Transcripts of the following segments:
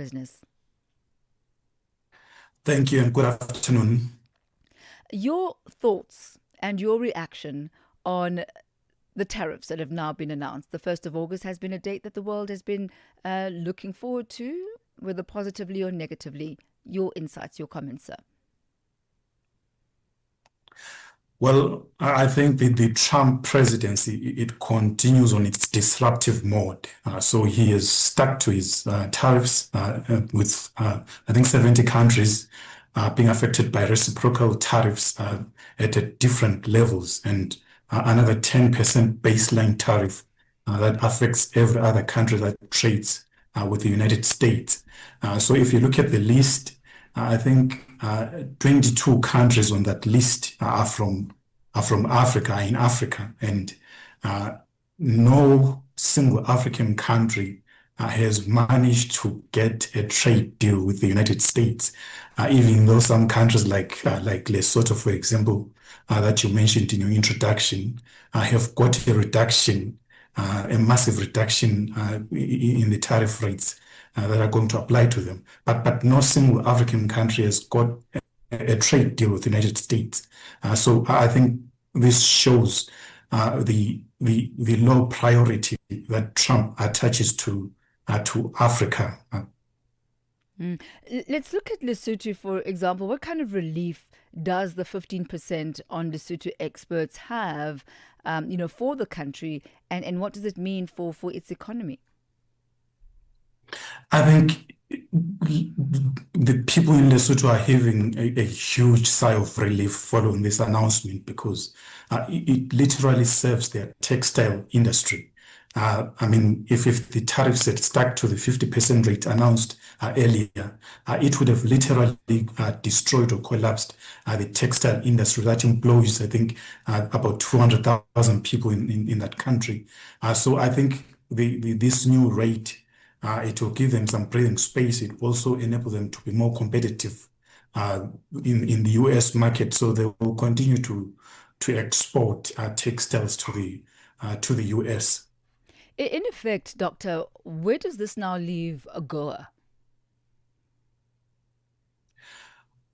Business. Thank you and good afternoon. Your thoughts and your reaction on the tariffs that have now been announced. The 1st of August has been a date that the world has been looking forward to, whether positively or negatively. Your insights, your comments, sir. Well, I think the Trump presidency, it continues on its disruptive mode. So he has stuck to his tariffs with, I think, 70 countries being affected by reciprocal tariffs at different levels, and another 10% baseline tariff that affects every other country that trades with the United States. So if you look at the list, I think 22 countries on that list are from Africa, in Africa, and no single African country has managed to get a trade deal with the United States, even though some countries like Lesotho, for example, that you mentioned in your introduction, have got a reduction, a massive reduction in the tariff rates that are going to apply to them. But no single African country has got a trade deal with the United States. So I think this shows the low priority that Trump attaches to Africa. Let's look at Lesotho, for example. What kind of relief does the 15% on Lesotho experts have, for the country, and what does it mean for its economy? I think the people in Lesotho are having a huge sigh of relief following this announcement, because it literally serves their textile industry. I mean, if the tariffs had stuck to the 50% rate announced earlier, it would have literally destroyed or collapsed the textile industry that employs, I think, about 200,000 people in that country. So I think this new rate, it will give them some breathing space. It also enable them to be more competitive in the US market. So they will continue to export textiles to the US. In effect, Doctor, where does this now leave AGOA?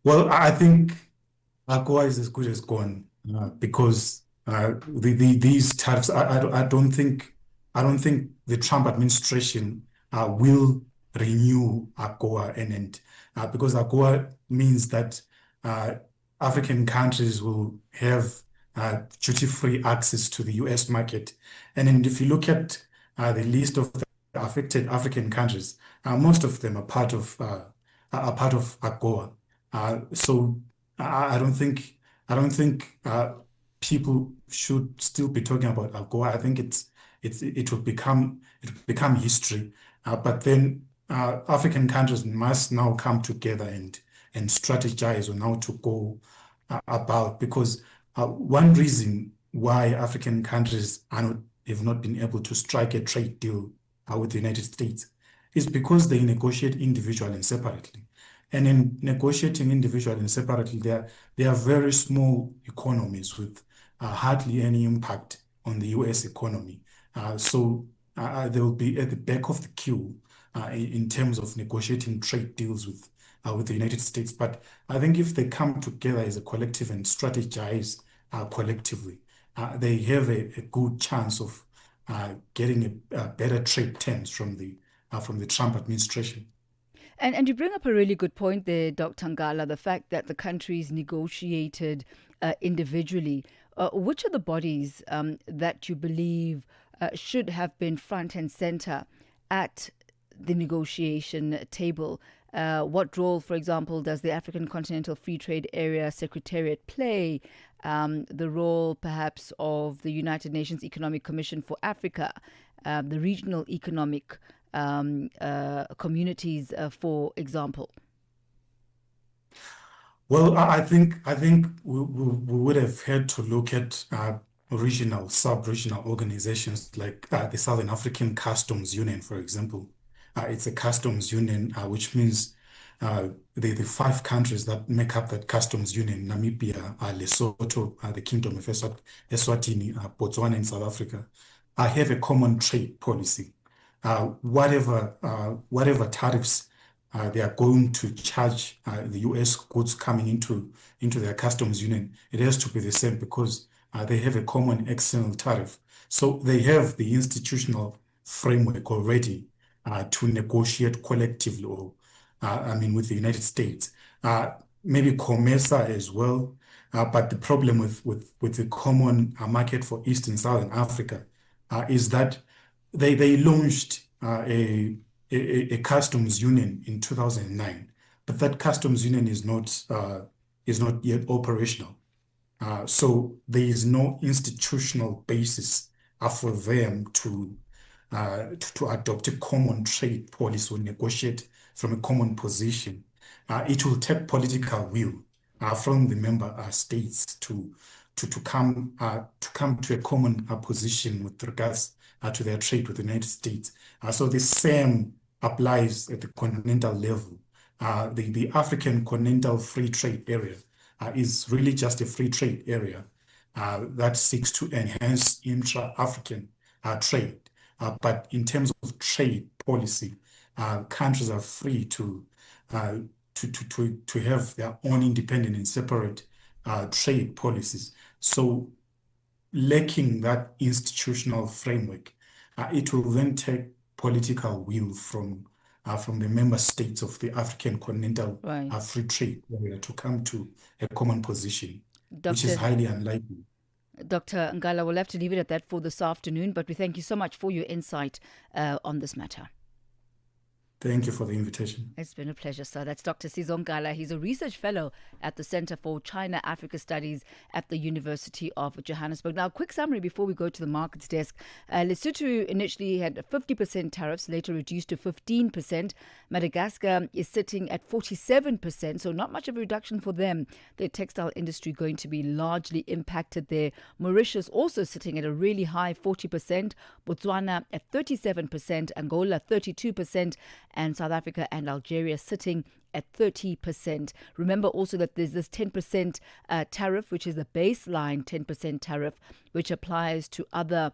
Well, I think AGOA is as good as gone, because these tariffs, I don't think the Trump administration will renew AGOA, and because AGOA means that African countries will have duty-free access to the US market. And then if you look at the list of the affected African countries, most of them are part of AGOA. So I don't think people should still be talking about AGOA. I think it will become history. But then African countries must now come together and strategize on how to go about, because one reason why African countries have not been able to strike a trade deal with the United States is because they negotiate individually and separately. And in negotiating individually and separately, they are very small economies with hardly any impact on the US economy. So they will be at the back of the queue in terms of negotiating trade deals with the United States. But I think if they come together as a collective and strategize collectively, they have a good chance of getting a better trade terms from the Trump administration. And you bring up a really good point there, Dr. Nkala, the fact that the countries negotiated individually. Which are the bodies that you believe should have been front and center at the negotiation table? What role, for example, does the African Continental Free Trade Area Secretariat play? The role, perhaps, of the United Nations Economic Commission for Africa, the regional economic communities, for example? Well, I think we would have had to look at regional, sub-regional organizations like the Southern African Customs Union, for example. It's a customs union, which means the five countries that make up that customs union: Namibia, Lesotho, the Kingdom of Eswatini, Botswana, and South Africa, have a common trade policy. Whatever tariffs they are going to charge the US goods coming into their customs union, it has to be the same because they have a common external tariff. So they have the institutional framework already to negotiate collectively or, with the United States. Maybe COMESA as well. But the problem with the common market for East and Southern Africa is that they launched a customs union in 2009, but that customs union is not yet operational. So there is no institutional basis for them to adopt a common trade policy or negotiate from a common position. It will take political will from the member states to come to a common position with regards to their trade with the United States. So the same applies at the continental level. The African Continental Free Trade Area is really just a free trade area that seeks to enhance intra-African trade. But in terms of trade policy, countries are free to have their own independent and separate trade policies. So lacking that institutional framework, it will then take political will from the member states of the African Continental Right. Free Trade Area to come to a common position, which is Dr. highly unlikely. Dr. Nkala, we'll have to leave it at that for this afternoon, but we thank you so much for your insight on this matter. Thank you for the invitation. It's been a pleasure, sir. That's Dr. Sizo Nkala. He's a research fellow at the Center for China-Africa Studies at the University of Johannesburg. Now, a quick summary before we go to the markets desk. Lesotho initially had 50% tariffs, later reduced to 15%. Madagascar is sitting at 47%, so not much of a reduction for them. The textile industry going to be largely impacted there. Mauritius also sitting at a really high 40%. Botswana at 37%. Angola 32%. And South Africa and Algeria sitting at 30%. Remember also that there's this 10% tariff, which is the baseline 10% tariff, which applies to other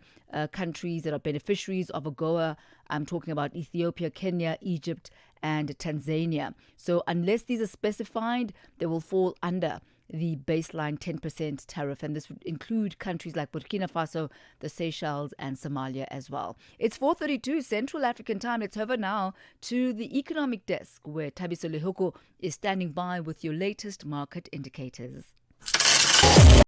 countries that are beneficiaries of AGOA. I'm talking about Ethiopia, Kenya, Egypt, and Tanzania. So unless these are specified, they will fall under the baseline 10% tariff, and this would include countries like Burkina Faso, the Seychelles, and Somalia as well. It's 4:32 Central African time. Let's over now to the economic desk, where Thabiso Lehoko is standing by with your latest market indicators.